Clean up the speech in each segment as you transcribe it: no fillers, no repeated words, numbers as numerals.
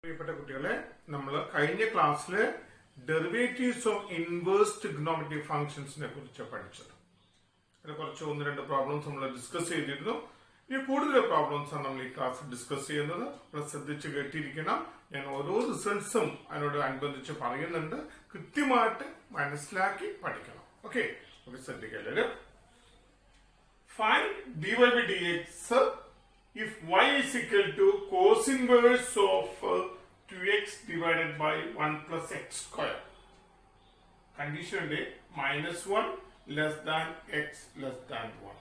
പ്രിയപ്പെട്ട കുട്ടികളെ, നമ്മൾ കഴിഞ്ഞ ക്ലാസ്സിൽ ഡെറിവേറ്റീവ്സ് ഓഫ് ഇൻവേഴ്സ് ട്രിഗണോമെട്രിക് ഫംഗ്ഷൻസിനെ കുറിച്ച് പഠിച്ചത്. അതിൽ കുറച്ച് ഒന്ന് രണ്ട് പ്രോബ്ലംസ് നമ്മൾ ഡിസ്കസ് ചെയ്തിരുന്നു. ഇനി കൂടുതൽ പ്രോബ്ലംസ് ആണ് നമ്മൾ ഈ ക്ലാസ്സിൽ ഡിസ്കസ് ചെയ്യുന്നത്. നമ്മൾ ശ്രദ്ധിച്ച് കേട്ടിരിക്കണം. ഞാൻ ഓരോ റിസൾട്ട്സും അതിനോട് അനുബന്ധിച്ച് പറയുന്നുണ്ട്. കൃത്യമായിട്ട് മനസ്സിലാക്കി പഠിക്കണം. Okay, ശ്രദ്ധിക്കല്ലേ. Find dy by dx if y is equal to cos inverse of 2x divided by 1 plus x square. Condition day -1 less than x less than 1.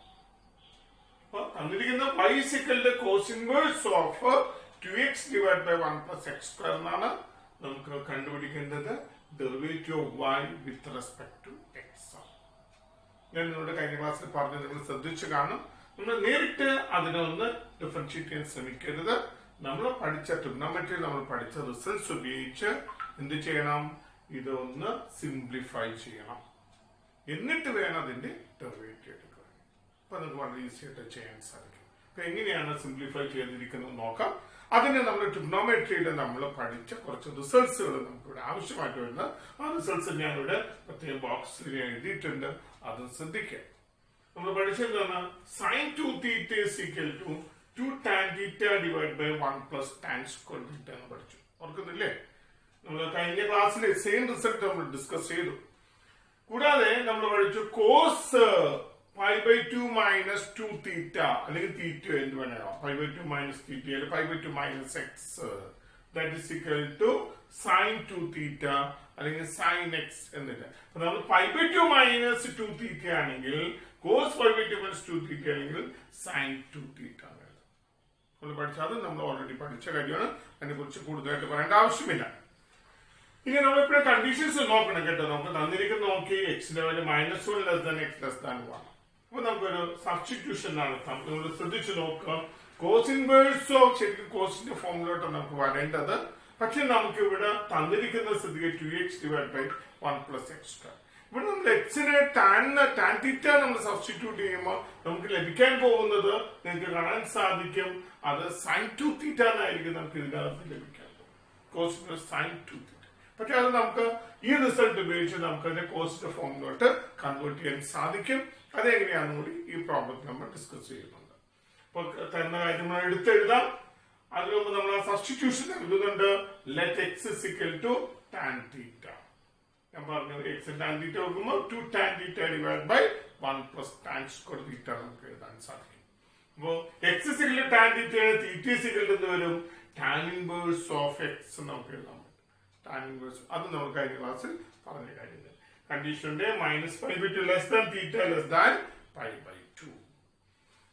തന്നിരിക്കുന്ന y is equal to cos inverse of 2x divided by 1 plus x square എന്നാണ് നമുക്ക് കണ്ടുപിടിക്കേണ്ടത്. Derivative of y with respect to x. ഞാൻ നിങ്ങളുടെ കഴിഞ്ഞ ക്ലാസ്സിൽ പറഞ്ഞത് നിങ്ങൾ ശ്രദ്ധിച്ചു കാണും. നമ്മൾ നേരിട്ട് അതിനെ ഒന്ന് ഡിഫറൻഷിയേറ്റ് ചെയ്യാൻ ശ്രമിക്കരുത്. നമ്മൾ പഠിച്ച ട്രിഗണോമെട്രി നമ്മൾ പഠിച്ച റിസൾട്ട്സ് ഉപയോഗിച്ച് എന്ത് ചെയ്യണം? ഇതൊന്ന് സിംപ്ലിഫൈ ചെയ്യണം. എന്നിട്ട് വേണം അതിന്റെ ഡെറിവേറ്റീവ് എടുക്കുക. അപ്പൊ നമുക്ക് വളരെ ഈസി ആയിട്ട് ചെയ്യാൻ സാധിക്കും. അപ്പൊ എങ്ങനെയാണ് സിംപ്ലിഫൈ ചെയ്തിരിക്കുന്നത് നോക്കാം. അതിന് നമ്മൾ ട്രിഗണോമെട്രിയിൽ നമ്മൾ പഠിച്ച കുറച്ച് റിസൾട്ട്സുകൾ നമുക്ക് ഇവിടെ ആവശ്യമായിട്ട് വരുന്നത്. ആ റിസൾട്ട്സ് ഞാനിവിടെ പ്രത്യേക ബോക്സിൽ എഴുതിയിട്ടുണ്ട്. അത് ശ്രദ്ധിക്കുക. നമ്മൾ പഠിച്ചതാണ് sin 2 theta is equal to 2 tan theta divided by 1 plus tan square theta എന്ന് പഠിച്ചു. ഓർക്കുന്നില്ലേ? നമ്മൾ കഴിഞ്ഞ ക്ലാസ്സിൽ സെയിം റിസൾട്ട് നമ്മൾ ഡിസ്കസ് ചെയ്തു. കൂടാതെ നമ്മൾ പഠിച്ചു cos pi by 2 minus 2 theta അല്ലെങ്കിൽ തീറ്റ എന്ത് വേണോ പൈ ബൈ 2 മൈനസ് തീറ്റ അല്ലെങ്കിൽ pi by 2 minus x that is equal to sine 2 theta അല്ലെങ്കിൽ സൈൻ എക്സ് എന്നിട്ട്. അപ്പൊ നമ്മൾ പൈ ബൈ 2 മൈനസ് 2 തീറ്റ ആണെങ്കിൽ കോസ് പൈ ബൈ 2 മൈനസ് 2 തീറ്റ ആണെങ്കിൽ സൈൻ 2 തീറ്റ നമ്മൾ പഠിച്ചത്. നമ്മൾ ഓൾറെഡി പഠിച്ച കാര്യമാണ്. അതിനെ കുറിച്ച് കൂടുതലായിട്ട് പറയേണ്ട ആവശ്യമില്ല. ഇനി നമ്മളിപ്പോഴും കണ്ടീഷൻസ് നോക്കണം കേട്ടോ. നമുക്ക് തന്നിരിക്കുന്ന നോക്കി എക്സിന്റെ value -1 less than X less than 1. അപ്പൊ നമുക്കൊരു സബ്സ്റ്റിറ്റ്യൂഷൻ നടത്താം. നിങ്ങൾ ശ്രദ്ധിച്ചു നോക്കാം. കോസ് ഇൻവേഴ്സ് ഓഫ് ശരിക്കും കോസിന്റെ ഫോമിലോട്ട് നമുക്ക് വരേണ്ടത്. പക്ഷെ നമുക്ക് ഇവിടെ തന്നിരിക്കുന്ന സ്ഥിതിക്ക് 2x divide by 1 plus x square. ഇവിടെ നമ്മൾ എക്സിനെ ടാൻ തീറ്റ നമ്മൾ സബ്സ്റ്റിറ്റ്യൂട്ട് ചെയ്യുമ്പോൾ നമുക്ക് ലഭിക്കാൻ പോകുന്നത് നിങ്ങൾക്ക് കാണാൻ സാധിക്കും. അത് സൈൻ 2 തീറ്റ എന്നായിരിക്കും നമുക്ക് ഇതിനകത്ത് ലഭിക്കാൻ പോകും. കോസ് ഇൻവേഴ്സ് സൈൻ 2 തീറ്റ. പക്ഷെ അത് നമുക്ക് ഈ റിസൾട്ട് ഉപയോഗിച്ച് നമുക്ക് അതിന്റെ കോസിന്റെ ഫോമിലോട്ട് കൺവേർട്ട് ചെയ്യാൻ സാധിക്കും. അതെങ്ങനെയാണെന്ന് കൂടി ഈ പ്രോബ്ലത്തിൽ നമ്മൾ ഡിസ്കസ് ചെയ്യുന്നുണ്ട്. അപ്പൊ തന്ന കാര്യം നമ്മൾ എടുത്തെഴുതാം. അതിന് മുമ്പ് നമ്മൾ ആ സബ്സ്റ്റിറ്റ്യൂഷൻ എഴുതുന്നുണ്ട്. Let x is equal to tan theta. ഞാൻ പറഞ്ഞു എക്സ് ടാൻ തീറ്റ നോക്കുമ്പോൾ 2 tan theta divide by 1 plus tan square theta നമുക്ക് എഴുതാൻ സാധിക്കും. അപ്പോ x is equal to tan theta, theta is equal to എന്ത് വരും? ടാൻ ഇൻവേഴ്സ് ഓഫ് എക്സ് നമുക്ക് എഴുതാൻ പറ്റും. ടാൻ ഇൻവേഴ്സ് അത് നമ്മൾ കഴിഞ്ഞ ക്ലാസ്സിൽ പറഞ്ഞ കാര്യം. കണ്ടീഷന്റെ -π/2 less than theta less than π/2.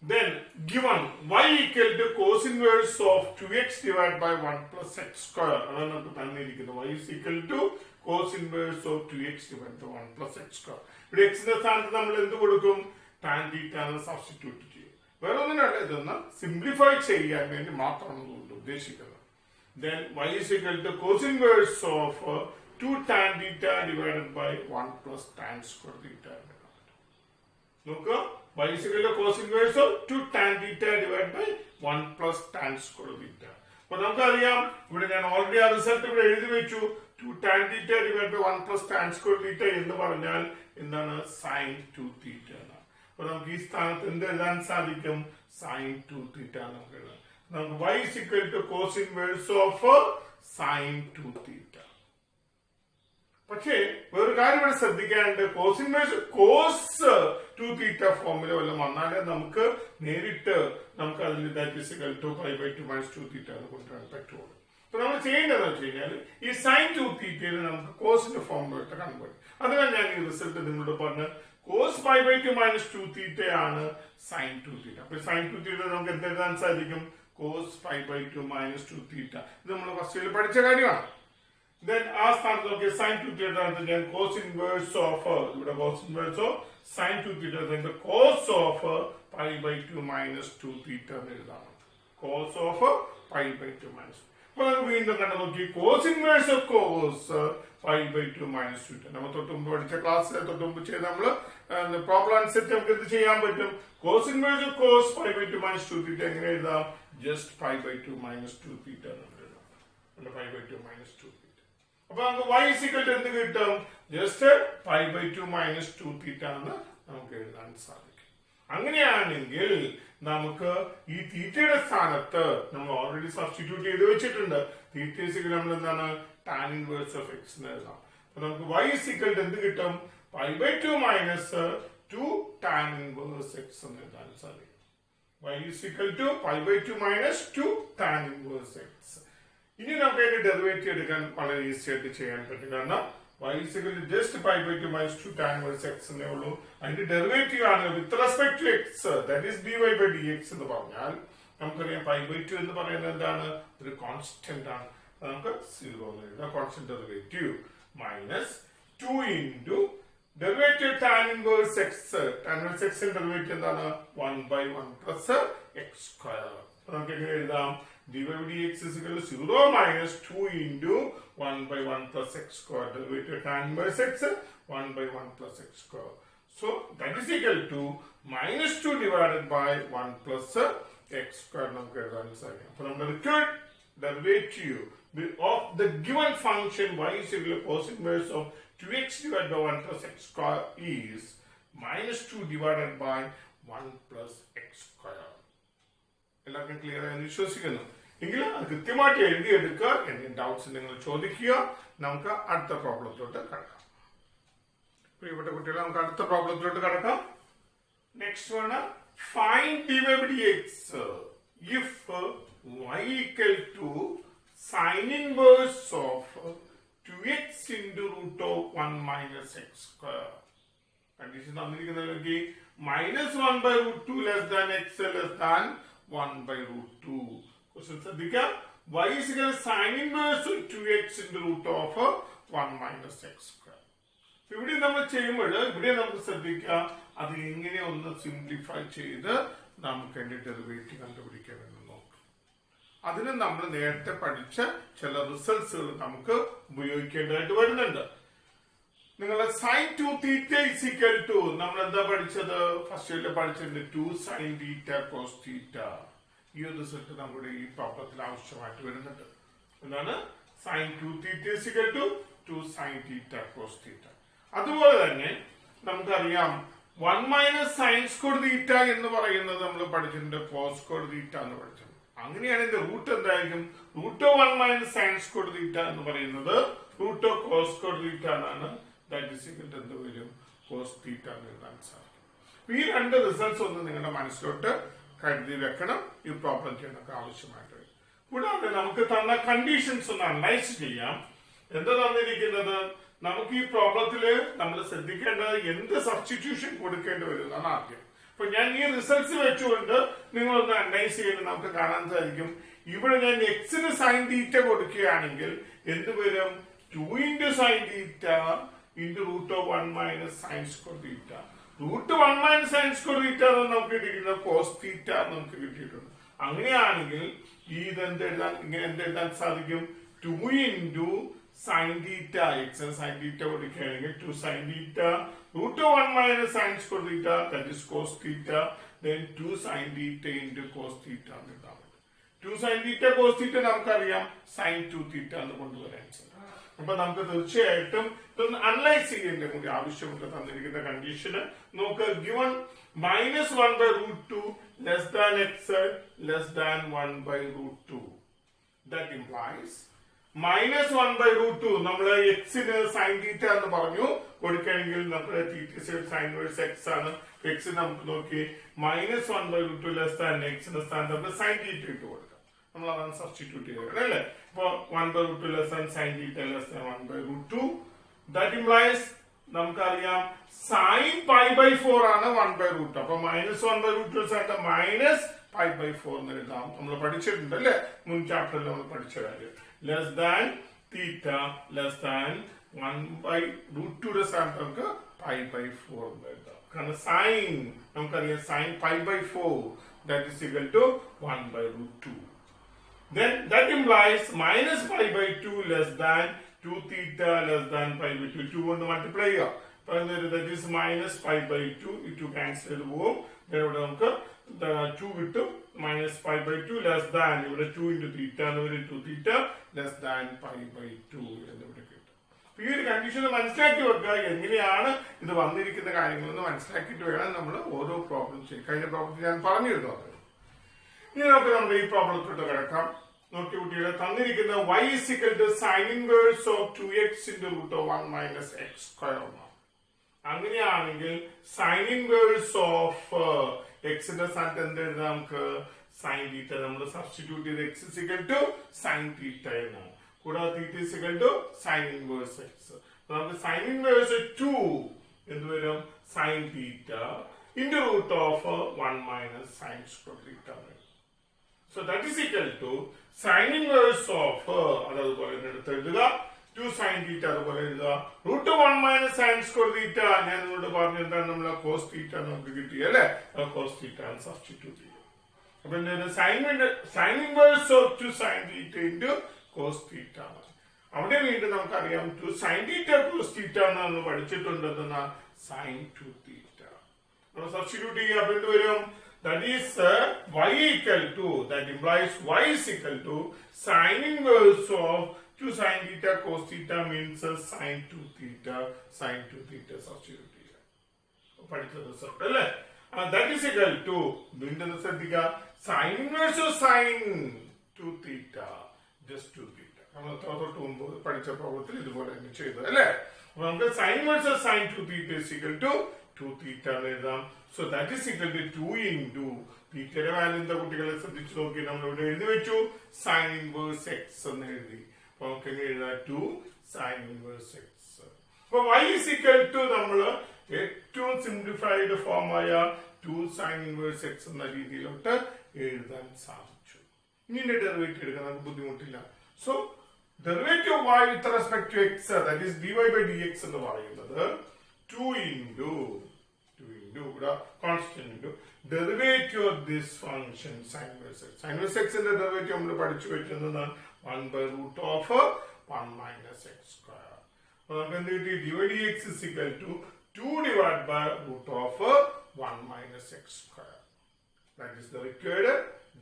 Then given y equal to cos inverse of 2x divided by 1 plus x square. അതാണ് നമുക്ക് തന്നിരിക്കുന്നത്. y is equal to cos inverse of 2x divided by 1 plus x square. ഇവിടെ x ന്റെ സ്ഥാനത്ത് നമ്മൾ എന്ത് കൊടുക്കും? tan theta എന്ന് സബ്സ്റ്റിറ്റ്യൂട്ട് ചെയ്യും. വേറെ ഒന്നിനല്ല, ഇതൊന്ന് സിംപ്ലിഫൈ ചെയ്യാൻ വേണ്ടി മാത്രമാണ് ഉദ്ദേശിക്കുന്നത്. Then y is equal to cos inverse of 2 tan theta divided by 1 plus tan square theta. നോക്കുക, y is equal to cos inverse of 2 tan theta divided by 1 plus tan square theta. അപ്പൊ നമുക്കറിയാം, ഇവിടെ ഞാൻ already ആ result ഇവിടെ എഴുതി വെച്ചു. 2 tan theta divided by 1 plus tan square theta എന്ന് പറഞ്ഞാൽ എന്താണ്? sin 2 theta എന്നാണ്. അപ്പൊ നമുക്ക് ഈ സ്ഥാനത്ത് എന്ത് എഴുതാൻ സാധിക്കും? sin 2 theta നമുക്ക് എഴുതാം. നമുക്ക് y is equal to cos inverse of sin 2 theta. പക്ഷേ വേറൊരു കാര്യം ഇവിടെ ശ്രദ്ധിക്കാനുണ്ട്. കോസ് ഇൻവേഴ്സ് കോസ് 2 തീറ്റ ഫോമിൽ വല്ലതും വന്നാലേ നമുക്ക് നേരിട്ട് നമുക്ക് അതിൽ that is equal to π/2 minus 2 theta എന്ന് കൊണ്ടുവരാൻ പറ്റുള്ളൂ. അപ്പൊ നമ്മൾ ചെയ്യേണ്ടതെന്ന് വെച്ച് കഴിഞ്ഞാൽ ഈ സൈൻ 2 തീറ്റയിൽ നമുക്ക് കോസിന്റെ ഫോമിലോട്ട് കൺവേർട്ട്. അതിനാൽ ഞാൻ ഈ റിസൾട്ട് നിങ്ങളോട് പറഞ്ഞ് കോസ് π/2 മൈനസ് 2 തീറ്റ ആണ് സൈൻ 2 തീറ്റ. അപ്പൊ സൈൻ 2 തീറ്റ നമുക്ക് എന്തെഴുതാൻ സാധിക്കും? കോസ് π/2 മൈനസ് 2 തീറ്റ. ഇത് നമ്മൾ ഫസ്റ്റ് പഠിച്ച കാര്യമാണ്. Then ആ സ്ഥാനത്ത് നോക്കിയ സൈൻ 2 തീറ്റ ഞാൻ കോസ് ഇൻവേഴ്സ് ഓഫ് ഇവിടെ cos inverse of sine 2 theta cos of π/2 minus 2 theta എന്ന് എഴുതാം. Cos of π/2 minus. അപ്പൊ നമുക്ക് വീണ്ടും കണ്ടു നോക്കി cos inverse of cos π/2 minus 2. നമ്മൾ തൊട്ടുമുമ്പ് പഠിച്ച ക്ലാസ്സിലെ തൊട്ടുമുമ്പ് ചെയ്ത് നമ്മള് പ്രോബ്ലം അനുസരിച്ച് നമുക്ക് എന്ത് ചെയ്യാൻ പറ്റും? Cos inverse of cos π/2 minus 2 theta എങ്ങനെ എഴുതാം? ജസ്റ്റ് π/2 മൈനസ് 2 തീറ്റ എന്ന് എഴുതാം. pi by 2 minus 2 theta. അപ്പൊ നമുക്ക് y is equal to എന്ത് കിട്ടും? Just pi by 2 minus 2 theta എന്ന് നമുക്ക് എഴുതാൻ സാധിക്കും. അങ്ങനെയാണെങ്കിൽ നമുക്ക് ഈ തീറ്റയുടെ സ്ഥാനത്ത് നമ്മൾ ഓൾറെഡി സബ്സ്റ്റിറ്റ്യൂട്ട് ചെയ്ത് വെച്ചിട്ടുണ്ട്. തീറ്റ is equal നമ്മൾ എന്താണ് tan inverse of x എന്ന് എഴുതാം. അപ്പൊ നമുക്ക് y is equal to എന്ത് കിട്ടും? pi by 2 minus 2 tan inverse x എന്ന് എഴുതാൻ സാധിക്കും. y is equal to pi by 2 minus 2 tan inverse x. ഇനി നമുക്ക് അതിന്റെ ഡെറിവേറ്റീവ് എടുക്കാൻ വളരെ ഈസി ആയിട്ട് ചെയ്യാൻ പറ്റും. കാരണം y is equal to just pi by 2 minus 2 tan inverse x എന്നേ ഉള്ളൂ. അതിന്റെ ഡെറിവേറ്റീവ് ആണ് with respect to x, that is dy by dx എന്ന് പറഞ്ഞാൽ നമുക്കറിയാം pi by 2 എന്ന് പറയുന്നത് എന്താണ്? ഒരു കോൺസ്റ്റന്റ് ആണ്. നമുക്ക് 0 എന്ന് എഴുതാം. Constant derivative minus 2 into derivative tan inverse x. tan inverse x ന്റെ ഡെറിവേറ്റീവ് എന്താണ്? 1 by 1 plus x square. നമുക്ക് എങ്ങനെ എഴുതാം? dy by dx is equal to 0 minus 2 into 1 by 1 plus x square. Derivative tan inverse x 1 by 1 plus x square. So that is equal to minus 2 divided by 1 plus x square. നമുക്ക് എഴുതാൻ സാധിക്കും. അപ്പോൾ നമ്മുടെ required derivative of the given function y is equal to cos inverse of 2x divided by 1 plus x square is minus 2 divided by 1 plus x square. എല്ലാവർക്കും clear ആയെന്ന് വിശ്വസിക്കുന്നു. എങ്കിൽ അത് കൃത്യമായിട്ട് എഴുതിയെടുക്കുക. എന്തെങ്കിലും ഡൗട്ട്സ് നിങ്ങൾ ചോദിക്കുക. നമുക്ക് അടുത്ത പ്രോബ്ലത്തിലോട്ട് കടക്കാം. പ്രിയപ്പെട്ട കുട്ടികളെ, നമുക്ക് അടുത്ത പ്രോബ്ലത്തിലോട്ട് കടക്കാം. Next one, find dy by dx if y equal to sin inverse of 2x into root of 1 minus x square. Condition തന്നിരിക്കുന്നതിലേക്ക് minus 1 by root 2 less than x less than 1 by root 2. Question ശ്രദ്ധിക്കാം. y is equal to sin inverse of 2x into root of 1 minus x square. ഇവിടെ നമ്മൾ ചെയ്യുമ്പോൾ ഇവിടെ നമുക്ക് ശ്രദ്ധിക്കാം അത് എങ്ങനെ ഒന്ന് സിംപ്ലിഫൈ ചെയ്ത് നമുക്ക് അതിന്റെ ഡെറിവേറ്റീവ് കണ്ടുപിടിക്കാൻ വേണ്ടി നോക്കാം. അതിന് നമ്മൾ നേരത്തെ പഠിച്ച ചില റിസൾട്ട്സുകൾ നമുക്ക് ഉപയോഗിക്കേണ്ടതായിട്ട് വരുന്നുണ്ട്. നിങ്ങളുടെ sin 2 theta is equal to നമ്മൾ എന്താ പഠിച്ചത്? ഫസ്റ്റ് പഠിച്ചത് 2 sin theta cos theta. ഈ ഒരു റിസൾട്ട് നമ്മുടെ ഈ പ്രോബ്ലത്തിൽ ആവശ്യമായിട്ട് വരുന്നുണ്ട്. എന്താണ്? sin 2 theta is equal to 2 sin theta cos theta. അതുപോലെ തന്നെ നമുക്കറിയാം 1 minus sin square theta എന്ന് പറയുന്നത് നമ്മൾ പഠിച്ചിട്ടുണ്ട് cos square theta എന്ന് പഠിച്ചത്. അങ്ങനെയാണെങ്കിൽ റൂട്ട് എന്തായിരിക്കും? Root of 1 minus sin square theta എന്ന് പറയുന്നത് root of cos square theta എന്നാണ്. ദാറ്റ് ഈസ് ഈക്വൽ ടു എന്ത് വരും? cos theta എന്ന് എഴുതാൻ സാധിക്കും. ഈ രണ്ട് റിസൾട്ട്സ് ഒന്ന് നിങ്ങളുടെ മനസ്സിലോട്ട് കരുതി വെക്കണം. ഈ പ്രോബ്ലം ചെയ്യാനൊക്കെ ആവശ്യമായിട്ട് വരും. കൂടാതെ നമുക്ക് തന്ന കണ്ടീഷൻസ് ഒന്ന് അനലൈസ് ചെയ്യാം. എന്താ തന്നിരിക്കുന്നത്? നമുക്ക് ഈ പ്രോബ്ലത്തില് നമ്മൾ ശ്രദ്ധിക്കേണ്ടത് എന്ത് സബ്സ്റ്റിറ്റ്യൂഷൻ കൊടുക്കേണ്ടി വരും എന്നാണ് ആദ്യം. അപ്പൊ ഞാൻ ഈ റിസൾട്ട്സ് വെച്ചുകൊണ്ട് നിങ്ങളൊന്ന് അനലൈസ് ചെയ്യുന്നത് നമുക്ക് കാണാൻ സാധിക്കും. ഇവിടെ ഞാൻ എക്സിന് സൈൻ തീറ്റ കൊടുക്കുകയാണെങ്കിൽ എന്ത് വരും? 2 into sin theta into root of 1 minus sin square theta. root 1 minus sin square theta നമുക്ക് കിട്ടിയിട്ടുണ്ട്. cos theta നമുക്ക് കിട്ടിയിട്ടുണ്ട്. അങ്ങനെയാണെങ്കിൽ ഈ ഇങ്ങനെ എന്തെഴുതാൻ സാധിക്കും? 2 into sin theta, x and sin theta കൊടുക്കുകയാണെങ്കിൽ 2 sin theta root of 1 minus sin square theta, that is cos theta, then 2 sin theta into cos theta എന്ന് എഴുതാൻ പറ്റും. 2 sin theta cos theta നമുക്കറിയാം sin 2 theta എന്ന് കൊണ്ടുവരാൻ സാധിക്കും. അപ്പൊ നമുക്ക് തീർച്ചയായിട്ടും ഇതൊന്ന് അനലൈസ് ചെയ്യേണ്ട കൂടി ആവശ്യമുണ്ട്. തന്നിരിക്കുന്ന കണ്ടീഷന് നോക്ക്. Given minus 1 by root 2 less than x less than 1 by root 2. That implies minus 1 by root 2 നമ്മൾ എക്സിന് സൈൻ തീറ്റ എന്ന് പറഞ്ഞു കൊടുക്കുകയാണെങ്കിൽ നമ്മുടെ തീറ്റ സൈൻ വേഴ്സ് എക്സ് ആണ്. എക്സ് നമുക്ക് നോക്കി minus 1 by root 2 less than x ന്റെ സ്ഥാനത്ത് നമുക്ക് സൈൻ തീറ്റ ഇട്ട് കൊടുക്കാം. നമ്മൾ അതാണ് സബ്സ്റ്റിറ്റ്യൂട്ട് ചെയ്തത് അല്ലേ? ഇപ്പൊ 1 by root 2 less than sin theta less than 1 by root 2. That implies നമുക്കറിയാം sin pi by 4 ആണ് 1 by root 2. അപ്പൊ minus 1 by root 2 സ്ഥാനത്ത് minus pi by 4 എന്ന് എഴുതാം. നമ്മൾ പഠിച്ചിട്ടുണ്ട് അല്ലേ? മുൻ ചാപ്റ്ററിൽ നമ്മൾ പഠിച്ച കാര്യം. Less than theta less than 1 by root 2 യുടെ സ്ഥാനത്ത് നമുക്ക് pi by 4 എന്ന് എഴുതാം. കാരണം സൈൻ നമുക്കറിയാം sin pi by 4 that is equal to 1 by root 2. Then that implies minus pi by 2 less than 2 theta less than pi by 2. 2 കൊണ്ട് multiply ചെയ്യുക. that is minus pi by 2. ഈ 2 cancel ചെയ്ത് പോകും. ഇവിടെ നമുക്ക് 2 കിട്ടും. minus pi by 2 less than ഇവിടെ 2 into theta എന്ന് വരും 2 theta less than pi by 2 എന്നിവിടെ കിട്ടും. ഈ ഒരു കണ്ടീഷൻ മനസ്സിലാക്കി വെക്കുക. എങ്ങനെയാണ് ഇത് വന്നിരിക്കുന്ന കാര്യങ്ങളെന്ന് മനസ്സിലാക്കിയിട്ട് വേണം നമ്മൾ ഓരോ പ്രോബ്ലം ചെയ്യും. കഴിഞ്ഞ പ്രോബ്ലത്തിൽ ഞാൻ പറഞ്ഞിരുന്നു അത്. ഇനി നമുക്ക് നമ്മുടെ ഈ പ്രോബ്ലത്തിലോട്ട് കിടക്കാം. നോക്കി കുട്ടികളെ, തന്നിരിക്കുന്ന y is equal to sin inverse of 2x into root of 1 minus x square. അങ്ങനെയാണെങ്കിൽ സൈൻ ഇൻവേഴ്സ് ഓഫ് എക്സിന്റെ സ്ഥാനത്ത് എന്ത് എഴുതാം? നമുക്ക് സൈൻ തീറ്റ നമ്മൾ സബ്സ്റ്റിറ്റ്യൂട്ട് ചെയ്ത് x is equal to sin തീറ്റ എന്നാണ്. കൂടാതെ തീറ്റ is equal to sin inverse x. നമുക്ക് സൈൻ ഇൻവേഴ്സ് 2 എന്ത് വരും? Sine theta into root of 1 minus sin square theta. So that is equal to sin inverse of അതുപോലെ എടുത്ത് എഴുതുക 2 sin theta അതുപോലെ എഴുതുക root of 1 minus sin square theta. ഞാൻ നിങ്ങളോട് പറഞ്ഞിട്ടാണ് നമ്മൾ cos theta നമുക്ക് കിട്ടി അല്ലേ? cos theta സബ്സ്റ്റിറ്റ്യൂട്ട് ചെയ്യും. അപ്പൊ എന്താണ് sin inverse of 2 sin theta into cos theta. അവിടെ വീണ്ടും നമുക്കറിയാം 2 sin theta cos theta എന്നാണ് പഠിച്ചിട്ടുണ്ടെന്ന sin 2 theta. നമ്മൾ സബ്സ്റ്റിറ്റ്യൂട്ട് ചെയ്യുക. അപ്പൊ എന്ത് വരും? That is y equal to, that implies y is equal to sin inverse of 2 sin theta cos theta means sin 2 theta substitute ചെയ്യുക. പഠിച്ച റിസൾട്ട് അല്ലേ? That is equal to വീണ്ടും ശ്രദ്ധിക്കുക sin inverse of sin 2 theta just 2 theta. നമ്മൾ തൊട്ട് മുമ്പ് പഠിച്ച പ്രോബ്ലത്തിൽ ഇതുപോലെ തന്നെ ചെയ്തു അല്ലേ? അപ്പൊ നമുക്ക് sin inverse of sin 2 theta is equal to 2 theta എന്ന് എഴുതാം. So that is equal to 2 into തീറ്റയുടെ വാല്യൂ എന്താ കുട്ടികളെ ശ്രദ്ധിച്ചു നോക്കി. നമ്മൾ ഇവിടെ എഴുതി വെച്ചു sin inverse x എന്ന് എഴുതി. അപ്പൊ നമുക്ക് എഴുതാം 2 sin inverse x. അപ്പൊ y is equal to നമ്മൾ ഏറ്റവും സിംപ്ലിഫൈഡ് ഫോമായ 2 sin inverse x എന്ന രീതിയിലോട്ട് എഴുതാൻ സാധിച്ചു. ഇനി ഡെറിവേറ്റീവ് എടുക്കാൻ നമുക്ക് ബുദ്ധിമുട്ടില്ല. So derivative y with respect to x, that is dy by dx എന്ന് പറയുന്നത് 2 into constant into derivative of this function sin inverse x. Sin inverse x ന്റെ ഡെറിവേറ്റീവ് നമ്മൾ പഠിച്ചു വെക്കുന്നത് 1 by root of 1 minus x square. അപ്പോൾ നമുക്ക് എന്ത് കിട്ടി? dy dx is equal to 2 divided by root of 1 minus x square. That is the required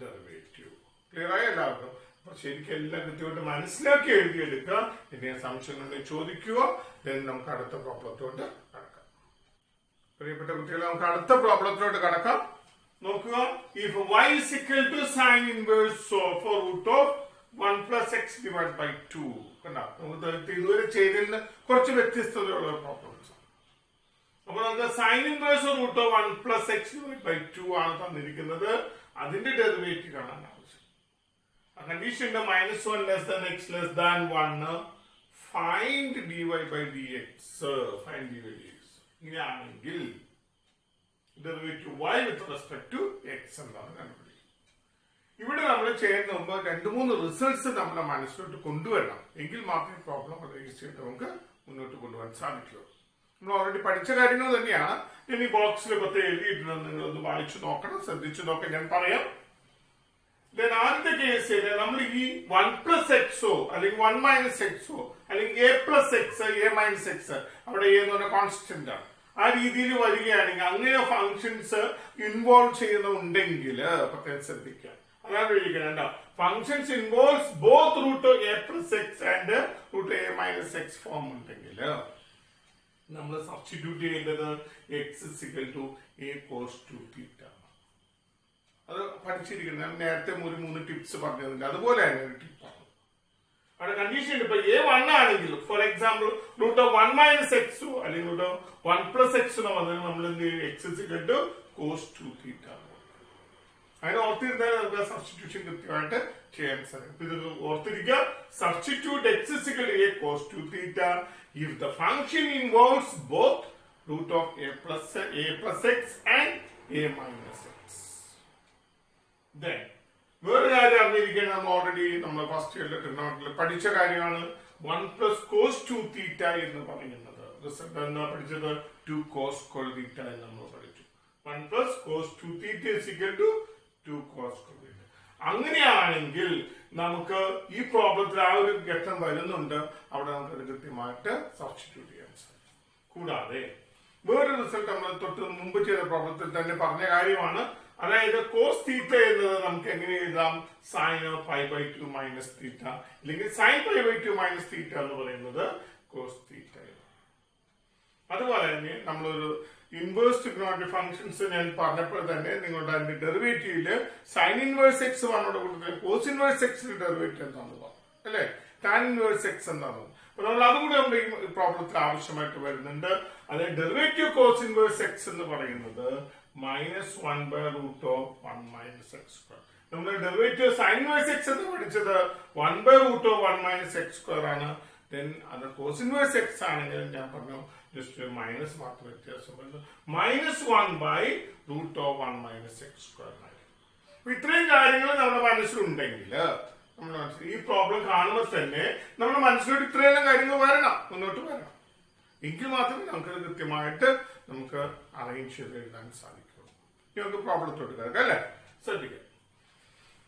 derivative. Clear ആയി എല്ലാവർക്കും? അപ്പൊ ശരിക്കും എല്ലാം കൃത്യമായിട്ട് മനസ്സിലാക്കി എഴുതിയെടുക്കുക. ഇനി സംശയങ്ങൾ ചോദിക്കുക. then നമുക്ക് അടുത്ത പ്രോബ്ലത്തോട്ട് കടക്കാം. പ്രിയപ്പെട്ട കുട്ടികളെ, നമുക്ക് അടുത്ത പ്രോബ്ലത്തിലോട്ട് കടക്കാം. നോക്കുക, if y is equal to sin inverse of root of 1 plus x divided by 2. കണ്ടോ, നമുക്ക് ഇതുവരെ ചെയ്തതിന് കുറച്ച് വ്യത്യസ്തതയുള്ള പ്രോബ്ലംസ്. അപ്പൊ നമുക്ക് sin inverse root of 1 plus x divided by 2 ആണ് തന്നിരിക്കുന്നത്. അതിന്റെ ഡെറിവേറ്റീവ് കാണാൻ ആവശ്യം. Condition -1 less than x less than 1 find dy by dx. Find dy by dx. ഇങ്ങനെയാണെങ്കിൽ derivative y with respect to x എന്താണ് കണ്ടുപിടിക്കുക. ഇവിടെ നമ്മൾ ചെയ്യുന്ന മുമ്പ് 2-3 റിസൾട്ട്സ് നമ്മുടെ മനസ്സിലോട്ട് കൊണ്ടുവരണം. എങ്കിൽ മാത്രമേ പ്രോബ്ലം രജിസ്റ്റർ നമുക്ക് മുന്നോട്ട് കൊണ്ടുപോകാൻ സാധിക്കുള്ളൂ. നമ്മൾ ഓൾറെഡി പഠിച്ച കാര്യങ്ങൾ തന്നെയാണ്. ഞാൻ ഈ ബോക്സിൽ പ്രത്യേകം എഴുതിയിട്ടുണ്ട്. നിങ്ങളൊന്ന് വായിച്ചു നോക്കണം, ശ്രദ്ധിച്ചു നോക്കാം. ഞാൻ പറയാം. ആദ്യത്തെ കേസ് നമ്മൾ ഈ 1 plus എക്സോ അല്ലെങ്കിൽ 1 minus എക്സോ അല്ലെങ്കിൽ a plus x a minus x അവിടെ a എന്ന് പറഞ്ഞ കോൺസ്റ്റന്റ് ആണ്. ആ രീതിയിൽ വരികയാണെങ്കിൽ അങ്ങനെ ഫങ്ഷൻസ് ഇൻവോൾവ് ചെയ്യുന്നുണ്ടെങ്കിൽ പ്രത്യേകം ശ്രദ്ധിക്കാം. അതാണ് വിളിക്കുന്നത് functions involves both root a plus x and root a minus x form ഉണ്ടെങ്കിൽ നമ്മൾ സബ്സ്റ്റിറ്റ്യൂട്ട് ചെയ്യേണ്ടത് x is equal to a cos 2 theta. അത് പഠിച്ചിരിക്കുന്നത് ഞാൻ നേരത്തെ 3 ടിപ്സ് പറഞ്ഞതില്ല. അതുപോലെ തന്നെ ഒരു ടിപ്പാണ്. അവിടെ കണ്ടീഷൻ ഇപ്പൊ a1 ആണെങ്കിൽ for example root of 1 minus എക്സോ അല്ലെങ്കിൽ റൂട്ട് ഓഫ് 1 പ്ലസ് എക്സ് എന്ന് പറഞ്ഞാൽ നമ്മൾ എന്ത് ചെയ്യും? x is equal to cos 2 theta. അതിനെ ഓർത്തിരുന്നാൽ നമുക്ക് സബ്സ്റ്റിറ്റ്യൂഷൻ കൃത്യമായിട്ട് ചെയ്യാൻ സാധിക്കും. ഇത് ഓർത്തിരിക്കുക. Substitute x is equal to a cos 2 theta if the function involves both root of a plus x and a minus x. Then വേറെ കാര്യം അറിഞ്ഞിരിക്കാൻ നമ്മൾ ഓൾറെഡി നമ്മൾ ഫസ്റ്റ് ഇയറിൽ പഠിച്ച കാര്യമാണ് 1 plus cos 2 theta എന്ന് പറയുന്നത്. റിസൾട്ട് എന്താ പഠിച്ചത്? 2 cos theta എന്ന് നമ്മൾ പഠിച്ചു. 1 plus cos 2 theta is equal to 2 cos theta. അങ്ങനെയാണെങ്കിൽ നമുക്ക് ഈ പ്രോബ്ലത്തിൽ ആ ഒരു ഘട്ടം വരുന്നുണ്ട്. അവിടെ നമുക്ക് കൃത്യമായിട്ട് സബ്സ്റ്റിറ്റ്യൂട്ട് ചെയ്യാൻ സാധിക്കും. കൂടാതെ വേറൊരു റിസൾട്ട് നമ്മൾ തൊട്ട് മുമ്പ് ചെയ്ത പ്രോബ്ലത്തിൽ തന്നെ പറഞ്ഞ കാര്യമാണ്. അതായത് കോസ് തീറ്റ എന്നത് നമുക്ക് എങ്ങനെ എഴുതാം? Sine pi by 2 minus theta, അല്ലെങ്കിൽ sine pi by 2 minus theta എന്ന് പറയുന്നത് കോസ് തീറ്റ. അതുപോലെ തന്നെ നമ്മളൊരു ഇൻവേഴ്സ് ട്രിഗണോമെട്രിക് ഫംഗ്ഷൻസ് ഞാൻ പറഞ്ഞപ്പോൾ തന്നെ നിങ്ങളുടെ അതിന്റെ ഡെറിവേറ്റീവില് സൈൻ ഇൻവേഴ്സ് എക്സ് വന്നോട് കൂട്ടത്തിൽ കോസ് ഇൻവേഴ്സ് എക്സിന്റെ ഡെറിവേറ്റീവ് എന്താണെന്ന് പറഞ്ഞു അല്ലെ, ടാൻ ഇൻവേഴ്സ് എക്സ് എന്താണെന്ന്. അപ്പൊ നമ്മൾ അതുകൂടി നമ്മുടെ ഈ പ്രോബ്ലത്തിൽ ആവശ്യമായിട്ട് വരുന്നുണ്ട്. അതായത് ഡെറിവേറ്റീവ് കോസ് ഇൻവേഴ്സ് എക്സ് എന്ന് പറയുന്നത് -1/√1 മൈനസ് എക്സ് സ്ക്വയർ. നമ്മുടെ ഡെറിവേറ്റീവ് സൈൻ ഇൻവേഴ്സ് എക്സ് എന്ന് പഠിച്ചത് 1/√1 മൈനസ് എക്സ് സ്ക്വയർ ആണ്. ദെൻ അത് കോസ് ഇൻവേഴ്സ് എക്സ് ആണെങ്കിൽ ഞാൻ പറഞ്ഞു ജസ്റ്റ് മൈനസ് മാത്രം വ്യത്യാസം വരുന്നത് -1/√1 മൈനസ് എക്സ് സ്ക്വയർ ആയിരിക്കും. അപ്പൊ ഇത്രയും കാര്യങ്ങൾ നമ്മുടെ മനസ്സിലുണ്ടെങ്കിൽ നമ്മൾ ഈ പ്രോബ്ലം കാണുമ്പോൾ തന്നെ നമ്മുടെ മനസ്സിലോട്ട് ഇത്രയെല്ലാം കാര്യങ്ങൾ വരണം, മുന്നോട്ട് വരണം. എങ്കിൽ മാത്രമേ നമുക്കത് കൃത്യമായിട്ട് നമുക്ക് അറേഞ്ച് ചെയ്ത് എഴുതാൻ സാധിക്കുള്ളൂ. ഇനി നമുക്ക് പ്രോബ്ലത്തോട്ട് കിടക്കാം അല്ലെ. ശ്രദ്ധിക്കാം,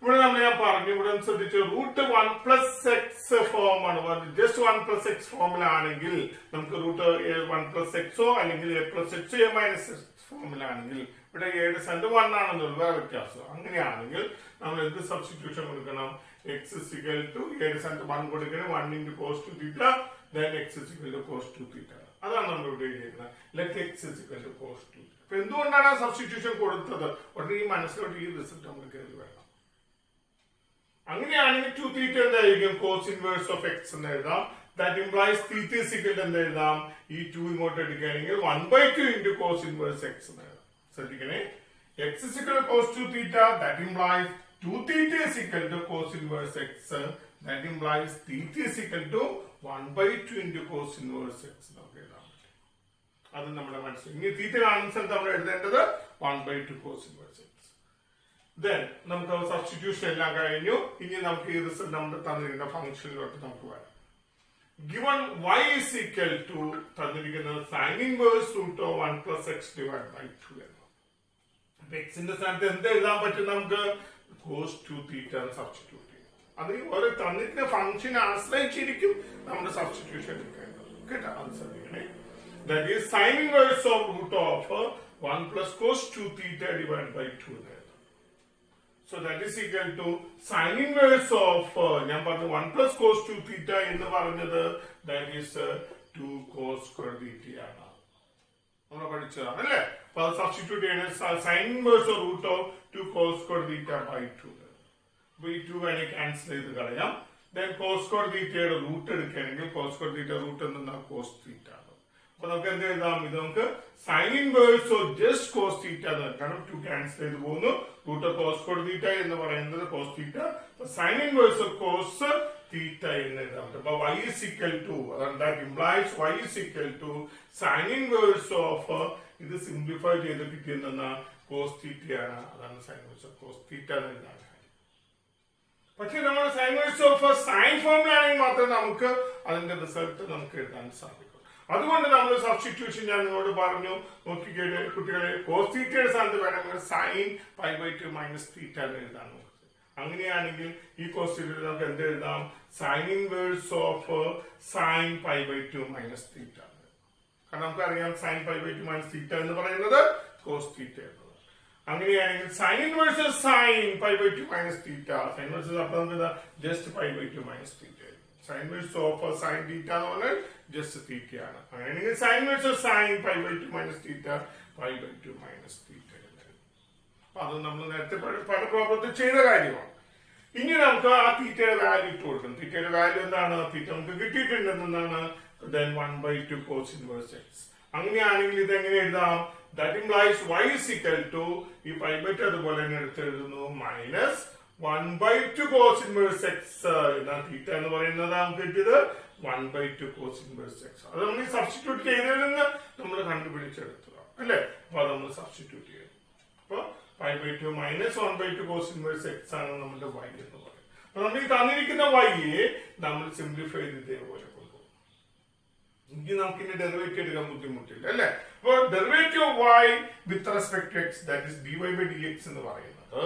ഇവിടെ ഞാൻ പറഞ്ഞു, ഇവിടെ ശ്രദ്ധിച്ചു √1+x ഫോം ആണ്. ജസ്റ്റ് 1+x ഫോമിലാണെങ്കിൽ നമുക്ക് √1+x അല്ലെങ്കിൽ a+x a-x ഫോമിലാണെങ്കിൽ ഇവിടെ a ന്റെ 1 ആണെന്നുള്ളൂ, വേറെ വ്യത്യാസം. അങ്ങനെയാണെങ്കിൽ നമ്മൾ എന്ത് സബ്സ്റ്റിറ്റ്യൂഷൻ കൊടുക്കണം? x a 1 കൊടുക്കണം, 1 × cos 2 θ, then x cos 2 θ. അതാണ് നമ്മൾ ഇവിടെ എഴുതിയിരിക്കുന്നത്. Let x cos 2 θ. അപ്പൊ എന്തുകൊണ്ടാണ് ആ സബ്സ്റ്റിറ്റ്യൂഷൻ കൊടുത്തത്? ഉടനെ ഈ മനസ്സിലോട്ട് ഈ റിസൾട്ട് നമ്മൾ കയറി വേണം. അങ്ങനെയാണെങ്കിൽ 2 θ എന്തായിരിക്കും? കോസ് ഇൻവേഴ്സ് ഓഫ് എക്സ് എന്ന് എഴുതാം. ദാറ്റ് ഇംപ്ലൈസ് θ എന്ന് എഴുതാം. ഈ 2 ഇങ്ങോട്ട് എടുക്കുകയാണെങ്കിൽ 1/2 × കോസ് ഇൻവേഴ്സ് എക്സ് എന്ന് എഴുതാം. ശ്രദ്ധിക്കണേ, x cos 2 θ, that implies 2 θ cos inverse x, that implies θ 1/2 × cos inverse x. അത് നമ്മുടെ മനസ്സിൽ ഇനി θ കാണുന്ന സ്ഥലത്ത് നമ്മൾ എഴുതേണ്ടത് 1/2 cos inverse x. ദെൻ നമുക്ക് സബ്സ്റ്റിറ്റ്യൂഷൻ എല്ലാം കഴിഞ്ഞു. ഇനി നമുക്ക് ഈ റിസൾട്ട് നമ്മൾ തന്നിരിക്കുന്ന ഫംഗ്ഷനിലോട്ട് നമുക്ക് വരാം. Given y is equal to തന്നിരിക്കുന്നത് sin inverse √1+x divided by 2 എന്ന്. എക്സിന്റെ സ്ഥാനത്ത് എന്ത് എഴുതാൻ പറ്റും? നമുക്ക് cos 2 θ സബ്സ്റ്റിറ്റ്യൂട്ട് ചെയ്യും. അത് ഓരോ തന്നിരിക്കുന്ന ഫംഗ്ഷനെ ആശ്രയിച്ചിരിക്കും നമ്മുടെ സബ്സ്റ്റിറ്റ്യൂഷൻ എടുക്കേണ്ടത് കേട്ടോ. അത് ശ്രദ്ധിക്കണേ. That is sin inverse of √1 + cos 2 θ divided by 2. So that is equal to sin inverse of ഞാൻ പറഞ്ഞു 1 + cos 2 θ എന്ന് പറഞ്ഞത് that is 2 cos square θ ആണ്. നമ്മൾ പഠിച്ചതാണ് അല്ലേ. അപ്പൊ അത് സബ്സ്റ്റിറ്റ്യൂട്ട് ചെയ്യണേ. sin inverse of √2 cos square θ by 2. അപ്പൊ ഈ 2 വേണേ ക്യാൻസൽ ചെയ്ത് കളയാം. Then cos square θ യുടെ റൂട്ട് എടുക്കുകയാണെങ്കിൽ cos square θ റൂട്ട് എന്നാൽ cos θ ആണ്. അപ്പൊ നമുക്ക് എന്ത് എഴുതാം? ഇത് നമുക്ക് sine inverse of just cos theta കാരണം 2 ക്യാൻസൽ ചെയ്ത് പോകുന്നു. √cos θ എന്ന് പറയുന്നത് cos θ, sine inverse of cos theta എന്ന് എഴുതാം. അപ്പൊ y is equal to, that implies y is equal to sine inverse of, ഇത് സിംപ്ലിഫൈ ചെയ്ത് കിട്ടിയെന്ന കോസ് തീറ്റ ആണ്. അതാണ് sine inverse of cos theta എന്ന് എഴുതാൻ. പക്ഷെ നമ്മൾ സൈൻ ഇൻവേഴ്സ് ഓഫ് സൈൻ ഫോമിലാണെങ്കിൽ മാത്രമേ നമുക്ക് അതിന്റെ റിസൾട്ട് നമുക്ക് എഴുതാൻ സാധിക്കും. അതുകൊണ്ട് നമ്മൾ സബ്സ്റ്റിറ്റ്യൂഷൻ ഞാൻ നിങ്ങളോട് പറഞ്ഞു, നോക്കിക്കേട്ട് കുട്ടികളെ, കോസ് തീറ്റയുടെ സ്ഥാനത്ത് വേണമെങ്കിൽ സൈൻ π/2 മൈനസ് തീറ്റ എന്ന് എഴുതാൻ നോക്കുക. അങ്ങനെയാണെങ്കിൽ ഈ കോസ് തീറ്റ നമുക്ക് എന്ത് എഴുതാം? Sine inverse of sine π/2 minus theta. കാരണം നമുക്കറിയാം സൈൻ π/2 മൈനസ് തീറ്റ എന്ന് പറയുന്നത് കോസ് തീറ്റ എന്നത്. അങ്ങനെയാണെങ്കിൽ sine inverse sine π/2 minus theta, sine inverse അപ്പൊ നമുക്ക് just π/2 minus theta. Sine inverse of sine theta എന്ന് പറഞ്ഞാൽ ജസ്റ്റ് തീറ്റ ആണ്. അങ്ങനെയാണെങ്കിൽ sine inverse sine π/2 minus theta π/2 minus theta. അപ്പൊ അത് നമ്മൾ നേരത്തെ പല പ്രോബ്ലത്തിൽ ചെയ്ത കാര്യമാണ്. ഇനി നമുക്ക് ആ തീറ്റയുടെ വാല്യൂ ഇട്ട് കൊടുക്കണം. തീറ്റയുടെ വാല്യൂ എന്താണ്? തീറ്റ നമുക്ക് കിട്ടിയിട്ടുണ്ടെന്നാണ്. then 1/2 cos inverse x. അങ്ങനെയാണെങ്കിൽ ഇത് എങ്ങനെ എഴുതാം? that implies y is equal to ഈ π/2 അതുപോലെ തന്നെ എടുത്തെഴുതുന്നു -1/2 cos inverse x എന്നാ തീറ്റ എന്ന് പറയുന്നത് നമുക്ക് കിട്ടിയത് 1/2 cos inverse x. അത് നമ്മൾ ഈ സബ്സ്റ്റിറ്റ്യൂട്ട് ചെയ്തതിൽ നിന്ന് നമ്മൾ കണ്ടുപിടിച്ചെടുത്തതാണ് അല്ലെ. അപ്പൊ അത് നമ്മൾ സബ്സ്റ്റിറ്റ്യൂട്ട് ചെയ്തു. അപ്പൊ π/2 -1/2 cos inverse x ആണ് നമ്മുടെ y എന്ന് പറയുന്നത്. അപ്പൊ നമ്മൾ ഈ തന്നിരിക്കുന്ന y നമ്മൾ സിംപ്ലിഫൈ ചെയ്ത് ഇതേപോലെ കൊണ്ടുപോകും. ഇനി നമുക്ക് ഇനി ഡെറിവേറ്റീവ് എടുക്കാൻ ബുദ്ധിമുട്ടില്ല അല്ലെ. അപ്പൊ derivative of y with respect to x, that is dy/dx എന്ന് പറയുന്നത്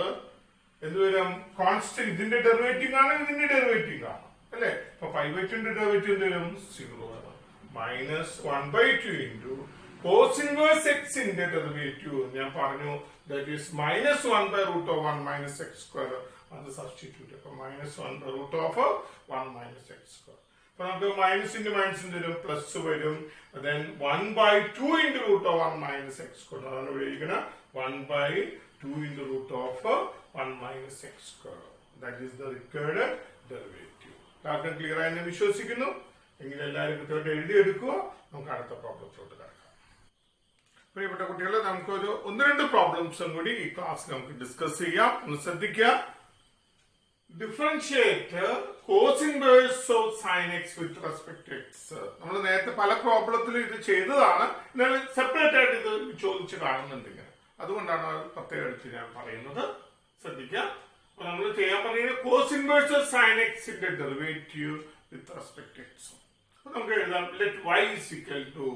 എന്തുവരും? കോൺസ്റ്റന്റ്. ഇതിന്റെ ഡെറിവേറ്റീവ് ആണ്, ഇതിന്റെ ഡെറിവേറ്റീവ് ആണ് അല്ലെ. അപ്പൊ π/2 ഡെറിവേറ്റീവ് എന്ത് വരും? 0 ആണ്. minus 1 by 2 into cos inverse x ന്റെ ഡെറിവേറ്റീവ് ഞാൻ പറഞ്ഞു that is minus 1 by root of 1 minus x square അത് സബ്സ്റ്റിറ്റ്യൂട്ട് അപ്പൊ minus 1 by root of 1 minus x square അപ്പൊ നമുക്ക് മൈനസ് ഇൻറ്റു മൈനസ് വരും പ്ലസ് വരും then 1 by 2 into root of 1 minus x square അതാണ് ഉപയോഗിക്കുന്നത് 1 by 2 into root of 1 minus x square that is the required derivative കാര്യം clear ആയി ഞാൻ വിശ്വസിക്കുന്നു എങ്കിൽ എല്ലാവരും കൃത്യമായിട്ട് എഴുതിയെടുക്കുക നമുക്ക് അടുത്ത പ്രോബ്ലത്തിലോട്ട് കിടക്കാം പ്രിയപ്പെട്ട കുട്ടികളെ നമുക്കൊരു ഒന്ന് രണ്ട് പ്രോബ്ലംസും കൂടി ഈ ക്ലാസ്സിൽ നമുക്ക് ഡിസ്കസ് ചെയ്യാം ഒന്ന് ശ്രദ്ധിക്കുക differentiate cos inverse of sine x with respect to x നമ്മൾ നേരത്തെ പല പ്രോബ്ലത്തിലും ഇത് ചെയ്തതാണ് എന്നാൽ സെപ്പറേറ്റ് ആയിട്ട് ഇത് ചോദിച്ച് കാണുന്നുണ്ടെങ്കിൽ അതുകൊണ്ടാണ് പ്രത്യേക എടുത്ത് ഞാൻ പറയുന്നത് ശ്രദ്ധിക്കുക അപ്പൊ നമ്മൾ ചെയ്യാൻ പറയുന്നത് കോസ് ഇൻവേഴ്സ് ഓഫ് സൈൻ എക്സിന്റെ derivative with respect to x അപ്പൊ നമുക്ക് എഴുതാം let y is equal to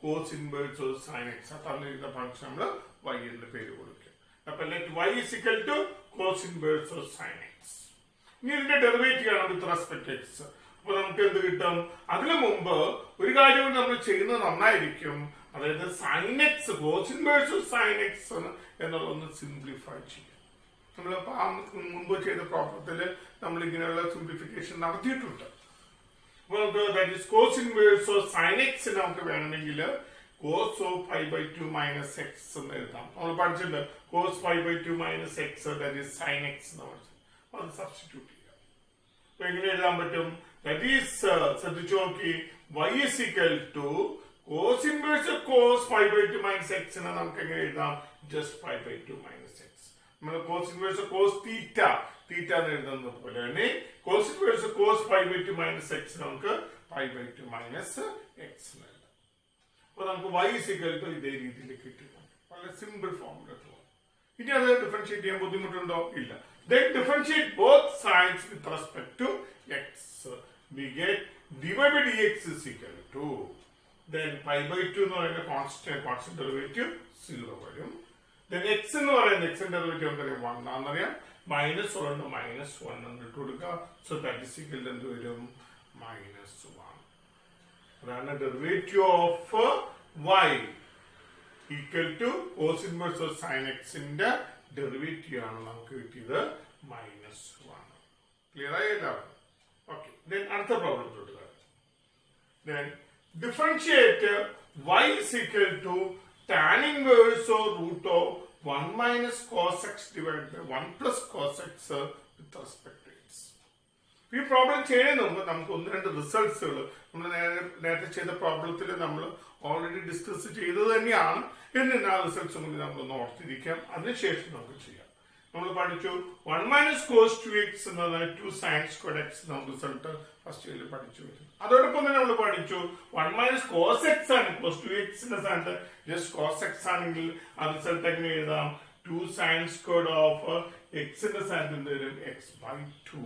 cos inverse of sin x തന്നിരിക്കുന്ന ഫംഗ്ഷൻ നമ്മൾ y എന്ന് പേര് കൊടുക്കുക അപ്പൊ let y is equal to cos inverse of sin x ഇനി ഇതിന്റെ ഡെറിവേറ്റീവ് ആണ് വിത്ത് റെസ്പെക്ട് ടു എക്സ് അപ്പൊ നമുക്ക് എന്ത് കിട്ടും അതിനു മുമ്പ് ഒരു കാര്യം നമ്മൾ ചെയ്യുന്നത് നന്നായിരിക്കും അതായത് sin x cos inverse of sin x എന്നുള്ളതൊന്ന് സിംപ്ലിഫൈ ചെയ്യാം നമ്മൾ മുമ്പ് ചെയ്ത പ്രോബ്ലത്തിൽ നമ്മൾ ഇങ്ങനെയുള്ള സിംപ്ലിഫിക്കേഷൻ നടത്തിയിട്ടുണ്ട് that is cos inverse of sin x നമുക്ക് വേണമെങ്കിൽ cos of pi by 2 minus x എന്ന് എഴുതാം നമ്മൾ പഠിച്ചിട്ടുണ്ട് cos pi by 2 minus x that is sin x എന്ന് പഠിച്ചു അത് സബ്സ്റ്റിറ്റ്യൂട്ട് ചെയ്യാം അപ്പൊ എങ്ങനെ എഴുതാൻ പറ്റും that is ശ്രദ്ധിച്ചു നോക്കി y is equal to cos inverse of cos pi by 2 minus x എന്ന് നമുക്ക് എങ്ങനെ എഴുതാം just pi by 2 minus x നമ്മൾ cos inverse of cos theta തീറ്റ എന്ന് എഴുതുന്നത് പോലെ തന്നെ cos inverse cos pi by 2 minus x നമുക്ക് pi by 2 minus x എന്ന് എഴുതാം അപ്പൊ നമുക്ക് y is equal to ഇതേ രീതിയിൽ കിട്ടുന്നു വളരെ സിമ്പിൾ ഫോർമുല ഇനി അത് ഡിഫറൻഷിയേറ്റ് ചെയ്യാൻ ബുദ്ധിമുട്ടുണ്ടോ ഇല്ല then differentiate both sides with respect to x we get dy by dx is equal to then pi by 2 എന്ന് പറയുന്ന constant derivative 0 വരും then x എന്ന് പറയുന്ന x ന്റെ ഡെറിവേറ്റീവ് നമുക്കറിയാം 1 ആണെന്നറിയാം minus 1 minus 1 എന്ന് ഇട്ട് കൊടുക്കുക so that is equal to എന്ത് വരും minus 1 അതാണ് derivative of y equal to cos inverse of sin x ന്റെ ഡെറിവേറ്റീവ് ആണ് നമുക്ക് കിട്ടിയത് minus 1 ക്ലിയർ ആയില്ല ഓക്കെ then അടുത്ത പ്രോബ്ലത്തിലോട്ട് then differentiate y is equal to tan inverse or root of 1 minus cos x divided by 1 plus cos x with respect to x. ഈ problem ചെയ്യുന്നതിന് മുമ്പ് നമുക്ക് ഒന്ന് രണ്ട് റിസൾട്ട്സുകൾ നമ്മൾ നേരത്തെ ചെയ്ത പ്രോബ്ലത്തിൽ നമ്മൾ ഓൾറെഡി ഡിസ്കസ് ചെയ്തത് തന്നെയാണ് എന്നിട്ട് ആ റിസൾട്ട്സും കൂടി നമ്മളൊന്ന് ഓർത്തിരിക്കാം അതിനുശേഷം നമുക്ക് ചെയ്യാം നമ്മൾ പഠിച്ചു 1 minus cos 2x എന്നത് 2 sin squared x എന്ന റിസൾട്ട് ഫസ്റ്റ് ഇയറിൽ പഠിച്ചു അതോടൊപ്പം തന്നെ നമ്മൾ പഠിച്ചു 1 minus cos x ആണ് cos 2x ന്റെ സ്ഥാനത്ത് ജസ്റ്റ് cos x ആണെങ്കിൽ ആ റിസൾട്ട് എങ്ങനെ എഴുതാം 2 sin squared of x ന്റെ സ്ഥാനത്ത് എന്ത് വരും x by 2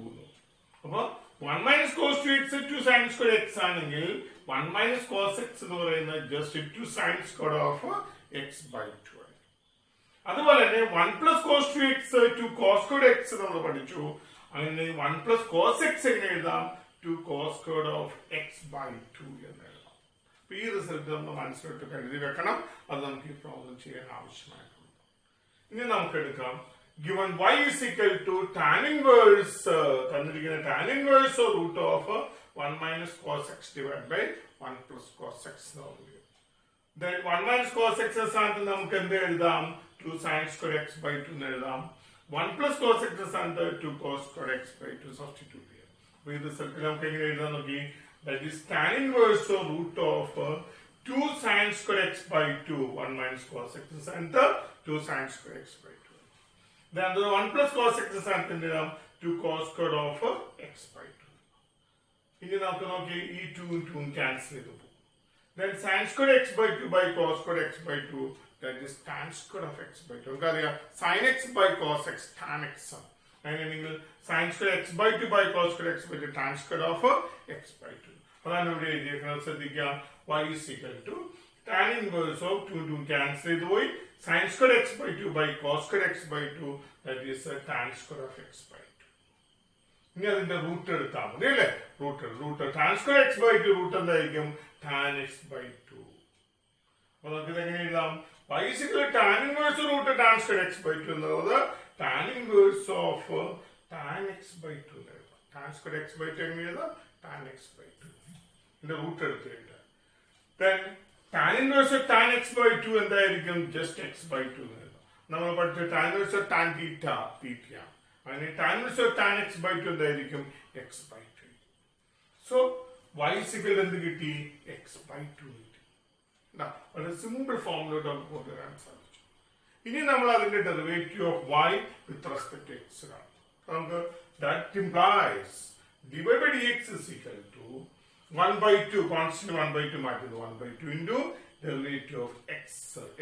അപ്പൊ 1 minus cos 2x 2 sin squared x ആണെങ്കിൽ 1 minus cos x എന്ന് പറയുന്നത് just 2 sin squared of x by 2 അതുപോലെ തന്നെ 1 plus cos 2x 2 cos squared x നമ്മൾ പഠിച്ചു അങ്ങനെ 1 plus cos x എങ്ങനെ എഴുതാം 2 cos squared of x by 2 എന്ന് എഴുതാം അപ്പൊ ഈ റിസൾട്ട് നമ്മൾ മനസ്സിലോട്ട് കരുതി വെക്കണം അത് നമുക്ക് ഈ പ്രോബ്ലം ചെയ്യാൻ ആവശ്യമായിട്ടുണ്ട് ഇനി നമുക്ക് എടുക്കാം given y is equal to tan inverse തന്നിരിക്കുന്ന tan inverse or root of 1 minus cos x divided by 1 plus cos x then 1 minus cos x സ്ഥാനത്ത് നമുക്ക് എന്ത് എഴുതാം 2 sin squared x by 2 എന്ന് എഴുതാം 1 plus cos x സ്ഥാനത്ത് 2 cos squared x by 2 substitute ചെയ്യാം അപ്പൊ ഈ റിസൾട്ട് നമുക്ക് എങ്ങനെ എഴുതാൻ നോക്കി that is tan inverse or root of 2 sin squared x by 2 1 minus cos x സ്ഥാനത്ത് 2 sin squared x by 2 then the 1 plus cos x സ്ഥാനത്ത് എന്ത് എഴുതാം 2 cos squared of x by 2 ഇനി നമുക്ക് നോക്കി ഈ 2 2 ക്യാൻസൽ ചെയ്തു പോകും then sin squared x by 2 by cos squared x by 2 that is tan squared of x by 2 നമുക്കറിയാം sin x by cos x tan x അങ്ങനെയാണെങ്കിൽ sin squared x by 2 by cos squared x by 2 tan squared of x by 2 അതാണ് ഇവിടെ എഴുതിയിരിക്കുന്നത് ശ്രദ്ധിക്കുക y is equal to tan inverse of 2 2 cancel ചെയ്തു പോയി sin squared x by 2 by cos squared x by 2 that is tan squared of x by 2 ഇനി അതിന്റെ root എടുത്താൽ മതി അല്ലേ? Root tan square x by two root എന്തായിരിക്കും? Tan x by two. അപ്പൊ നമുക്ക് ഇതെങ്ങനെ എഴുതാം? Basically tan inverse root tan square x by two എന്നുള്ളത് tan inverse of tan x by two എന്ന് എഴുതാം. Tan square x by two എങ്ങനെ എഴുതാം? Tan x by two. ഇതിന്റെ റൂട്ട് എടുത്തിട്ടുണ്ട്. Then tan inverse of tan x by 2 എന്തായിരിക്കും? just x by 2 എന്ന് എഴുതാം. നമ്മൾ പഠിച്ച tan inverse of tan theta അങ്ങനെ tan inverse of tan x by 2 എന്തായിരിക്കും? x by 2. So y is equal എന്ത് കിട്ടി? x by 2 കിട്ടി. വളരെ സിമ്പിൾ ഫോമിലോട്ട് നമുക്ക് കൊണ്ടുവരാൻ സാധിച്ചു. ഇനി നമ്മൾ അതിന്റെ derivative of y with respect to x ആണ്. നമുക്ക് that implies dy by dx is equal to 1 by 2 constant 1 by 2 മാറ്റുന്നു 1 by 2 into derivative of x.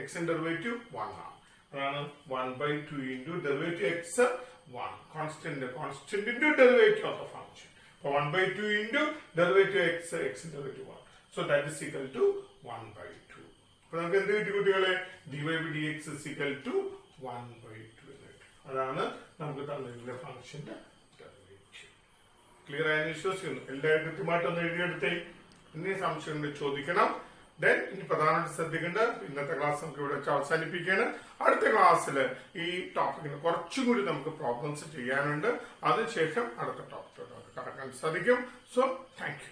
x in derivative 1 ആണ്. അതാണ് 1 by 2 into derivative x 1 constant into derivative of the function. So 1 by 2 into derivative x in derivative 1. So that is equal to 1 by 2. അപ്പോൾ നമുക്ക് എന്ത് കിട്ടി കുട്ടികളെ? dy by dx is equal to 1 by 2 എന്ന് കിട്ടി. അതാണ് നമുക്ക് തന്നിട്ടുള്ള ഫംഗ്ഷന്റെ ക്ലിയർ ആയെന്ന് വിശ്വസിക്കുന്നു. എല്ലാവരും കൃത്യമായിട്ടൊന്ന് എഴുതിയെടുത്തേ. ഇനി സംശയം ചോദിക്കണം. ദെൻ ഇനി പ്രധാനമായിട്ട് ശ്രദ്ധിക്കേണ്ട ഇന്നത്തെ ക്ലാസ് നമുക്ക് ഇവിടെ വെച്ച് അവസാനിപ്പിക്കുകയാണ്. അടുത്ത ക്ലാസ്സിൽ ഈ ടോപ്പിക്കിന് കുറച്ചും കൂടി നമുക്ക് പ്രോബ്ലംസ് ചെയ്യാനുണ്ട്. അതിനുശേഷം അടുത്ത ടോപ്പിക്കിലോട്ട് നമുക്ക് കടക്കാൻ സാധിക്കും. So thank you.